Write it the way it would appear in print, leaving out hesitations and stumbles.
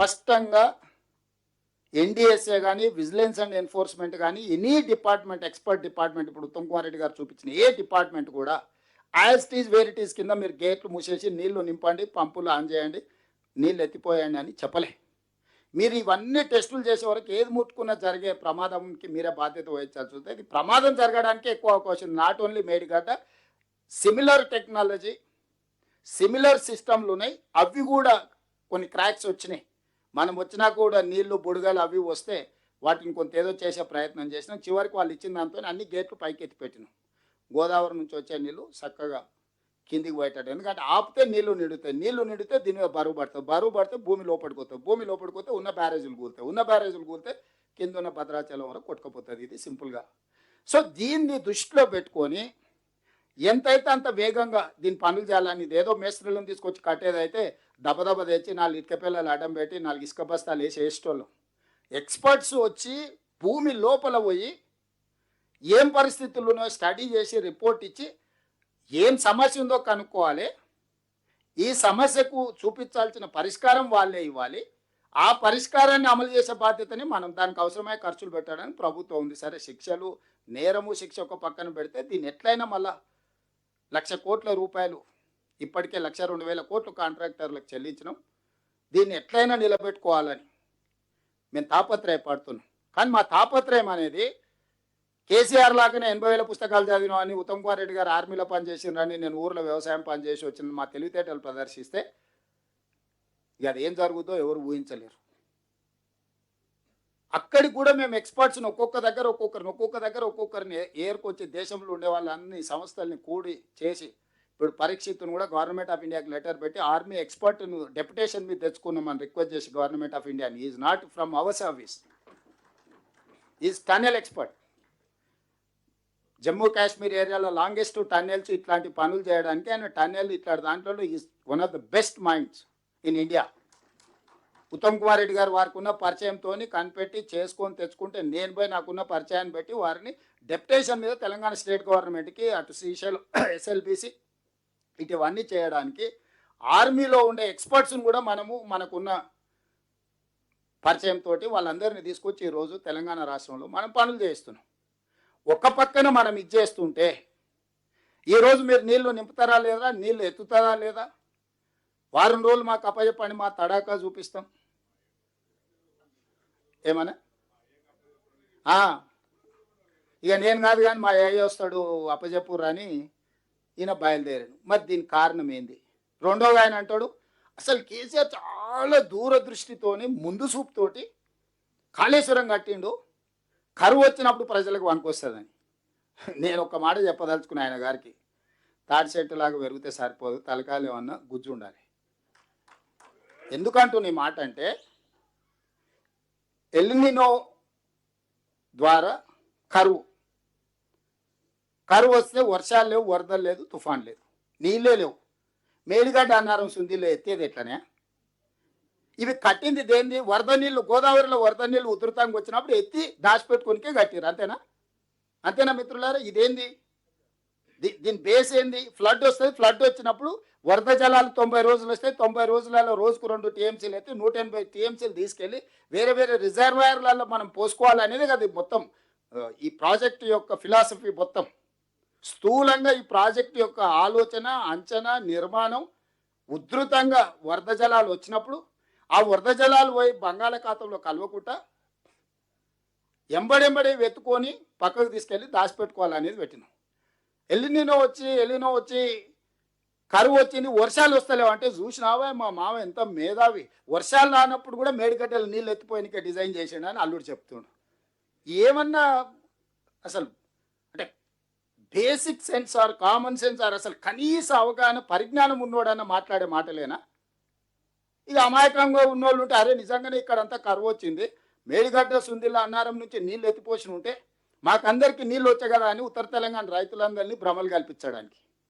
స్పష్టంగా ఎన్డీఎస్ఏ కానీ vigilance and enforcement కానీ ఎనీ డిపార్ట్మెంట్ ఎక్స్పర్ట్ డిపార్ట్మెంట్ ఇప్పుడు ఉత్తమ్ కుమార్ రెడ్డి గారు చూపించిన ఏ డిపార్ట్మెంట్ కూడా as it is where it is కింద మీరు గేట్లు మూసేసి నీళ్లు నింపండి పంపులు ఆన్ చేయండి నీళ్ళు ఎత్తిపోయండి అని చెప్పలే. మీరు ఇవన్నీ టెస్టులు చేసే వరకు ఏది ముట్టుకున్నా జరిగే ప్రమాదంకి మీరే బాధ్యత వహించాల్సి వస్తుంది. ఇది ప్రమాదం జరగడానికి ఎక్కువ అవకాశం. Not only Medigadda, similar technology similar సిస్టమ్లు ఉన్నాయి. అవి కూడా కొన్ని క్రాక్స్ వచ్చినాయి. మనం వచ్చినా కూడా నీళ్లు బుడగలు అవి వస్తే వాటిని కొంత ఏదో చేసే ప్రయత్నం చేసినాం. చివరికి వాళ్ళు ఇచ్చిన దాంతో అన్ని గేట్లు పైకి ఎత్తి పెట్టినాం. గోదావరి నుంచి వచ్చే నీళ్ళు చక్కగా కిందికి పోయేటట్టు. ఎందుకంటే ఆపితే నీళ్లు నిండుతాయి. నీళ్లు నిండితే దీని మీద బరువు పడుతుంది. బరువు పడితే భూమి లోపలికి పోతుంది. భూమి లోపలికి పోతే ఉన్న బ్యారేజీలు కూలుతాయి. ఉన్న బ్యారేజీలు కూలితే కింద ఉన్న భద్రాచలం వరకు కొట్టుకుపోతుంది. ఇది సింపుల్గా. సో దీన్ని దృష్టిలో పెట్టుకొని ఎంతైతే అంత వేగంగా దీని పనులు చేయాలని, ఏదో మేస్త్రీలను తీసుకొచ్చి కట్టేదైతే దబదబ తెచ్చి 4 ఇటుక పిల్లలు అడ్డం పెట్టి 4 ఇసుక బస్తాలు వేసి వేసేటోళ్ళు. ఎక్స్పర్ట్స్ వచ్చి భూమి లోపల పోయి ఏం పరిస్థితులు ఉన్నాయో స్టడీ చేసి రిపోర్ట్ ఇచ్చి ఏం సమస్య ఉందో కనుక్కోవాలి. ఈ సమస్యకు చూపించాల్సిన పరిష్కారం వాళ్ళే ఇవ్వాలి. ఆ పరిష్కారాన్ని అమలు చేసే బాధ్యతని మనం దానికి అవసరమైన ఖర్చులు పెట్టడానికి ప్రభుత్వం ఉంది. సరే, శిక్షలు నేరము శిక్ష ఒక పక్కన పెడితే దీన్ని ఎట్లయినా మళ్ళా 1,00,000 కోట్ల రూపాయలు ఇప్పటికే 1,02,000 కోట్లు కాంట్రాక్టర్లకు చెల్లించినాం. దీన్ని ఎట్లయినా నిలబెట్టుకోవాలని మేము తాపత్రయపడుతున్నాం. కానీ మా తాపత్రయం అనేది కేసీఆర్ లాగానే 80,000 పుస్తకాలు చదివినాం అని, ఉత్తమ్ కుమార్ రెడ్డి గారు ఆర్మీలో పనిచేసినని, నేను ఊర్లో వ్యవసాయం పనిచేసి వచ్చిన మా తెలివితేటలు ప్రదర్శిస్తే ఇక అది ఏం జరుగుతుందో ఎవరు ఊహించలేరు. అక్కడికి కూడా మేము ఎక్స్పర్ట్స్ని ఒక్కొక్క దగ్గర ఒక్కొక్కరిని ఏర్కొచ్చి దేశంలో ఉండే వాళ్ళన్ని సంస్థల్ని కూడి చేసి ఇప్పుడు పరీక్షిత్తును కూడా గవర్నమెంట్ ఆఫ్ ఇండియాకి లెటర్ పెట్టి ఆర్మీ ఎక్స్పర్ట్ను డెప్యుటేషన్ మీద తెచ్చుకున్నామని రిక్వెస్ట్ చేసి government of India is not from our service, is tunnel expert. Jammu Kashmir ఏరియాలో లాంగెస్ట్ టన్నెల్స్ ఇట్లాంటి పనులు చేయడానికి ఆయన టన్నెల్ ఇట్లాంటి దాంట్లో is one of the best minds in India. Uttam Kumar Reddy గారు వారికి ఉన్న పరిచయంతో కనిపెట్టి చేసుకొని తెచ్చుకుంటే నేను పోయి నాకున్న పరిచయాన్ని బట్టి వారిని డెప్యుటేషన్ మీద తెలంగాణ స్టేట్ గవర్నమెంట్కి అటు శ్రీశైల్ ఎస్ఎల్బిసి ఇటువన్నీ చేయడానికి ఆర్మీలో ఉండే ఎక్స్పర్ట్స్ని కూడా మనకున్న పరిచయంతో వాళ్ళందరినీ తీసుకొచ్చి ఈరోజు తెలంగాణ రాష్ట్రంలో మనం పనులు చేస్తున్నాం. ఒక పక్కన మనం ఇది చేస్తుంటే ఈరోజు మీరు నీళ్లు నింపుతారా లేదా, నీళ్లు ఎత్తుతారా లేదా, వారం రోజులు మాకు అప్పచెప్పండి, మా తడాకా చూపిస్తాం. ఏమన్నా ఇక నేను కాదు కానీ మా ఏఐ వస్తాడు అప్పచెప్పురు అని ఈయన బయలుదేరాను. మరి దీనికి కారణం ఏంది? రెండోగా ఆయన అంటాడు అసలు కేసీఆర్ చాలా దూరదృష్టితోని ముందు చూపుతోటి కాళేశ్వరం కట్టిండు, కరువు వచ్చినప్పుడు ప్రజలకు వనుకొస్తుందని. నేను ఒక మాట చెప్పదలుచుకున్నా ఆయన గారికి, తాటి చెట్టులాగా పెరిగితే సరిపోదు, తలకాయలు ఏమన్నా గుజ్జు ఉండాలి. ఎందుకంటూ నీ మాట అంటే ఎల్నినో ద్వారా కరువు వస్తే వర్షాలు లేవు, వరదలు లేదు, తుఫాన్ లేదు, నీళ్ళే లేవు. మేడిగడ్డ అన్నారం సుందిలో ఎత్తేది ఎట్లనే? ఇవి కట్టింది దేన్ని? వరద నీళ్ళు, గోదావరిలో వరద నీళ్ళు ఉధృతంగా వచ్చినప్పుడు ఎత్తి దాచిపెట్టుకొనికే కట్టిరు. అంతేనా మిత్రులారా? ఇదేంది? దీని బేస్ ఏంది? ఫ్లడ్ వస్తుంది. ఫ్లడ్ వచ్చినప్పుడు వరద జలాలు 90 రోజులు వస్తాయి. 90 రోజులలో రోజుకు 2 టీఎంసీలు అయితే 180 టీఎంసీలు తీసుకెళ్ళి వేరే వేరే రిజర్వాయర్లలో మనం పోసుకోవాలనేది కదా మొత్తం ఈ ప్రాజెక్టు యొక్క ఫిలాసఫీ. మొత్తం స్థూలంగా ఈ ప్రాజెక్టు యొక్క ఆలోచన, అంచనా, నిర్మాణం ఉధృతంగా వరద జలాలు వచ్చినప్పుడు ఆ వరద జలాలు పోయి బంగాళాఖాతంలో కలవకుండా ఎంబడెంబడి వెతుకొని పక్కకు తీసుకెళ్ళి దాచిపెట్టుకోవాలనేది పెట్టినాం. ఎలినో వచ్చి కరువు వచ్చింది, వర్షాలు వస్తలేవు అంటే చూసినావా మా మామ ఎంత మేధావి, వర్షాలు రానప్పుడు కూడా మేడిగడ్డలు నీళ్ళు ఎత్తిపోయినకే డిజైన్ చేసిండు అని అల్లుడు చెప్తుండు. ఏమన్నా అసలు అంటే basic sense or common sense or అసలు కనీస అవగాహన పరిజ్ఞానం ఉన్నోడన్న మాట్లాడే మాటలేనా? ఇక అమాయకంగా ఉన్నోళ్ళు ఉంటే అరే నిజంగానే ఇక్కడంతా కరువు వచ్చింది, మేడిగడ్డ సుందిల్లా అన్నారం నుంచి నీళ్ళు ఎత్తిపోసిన ఉంటే మాకందరికీ నీళ్ళు వచ్చాయి కదా అని ఉత్తర తెలంగాణ రైతులందరినీ భ్రమలు కల్పించడానికి.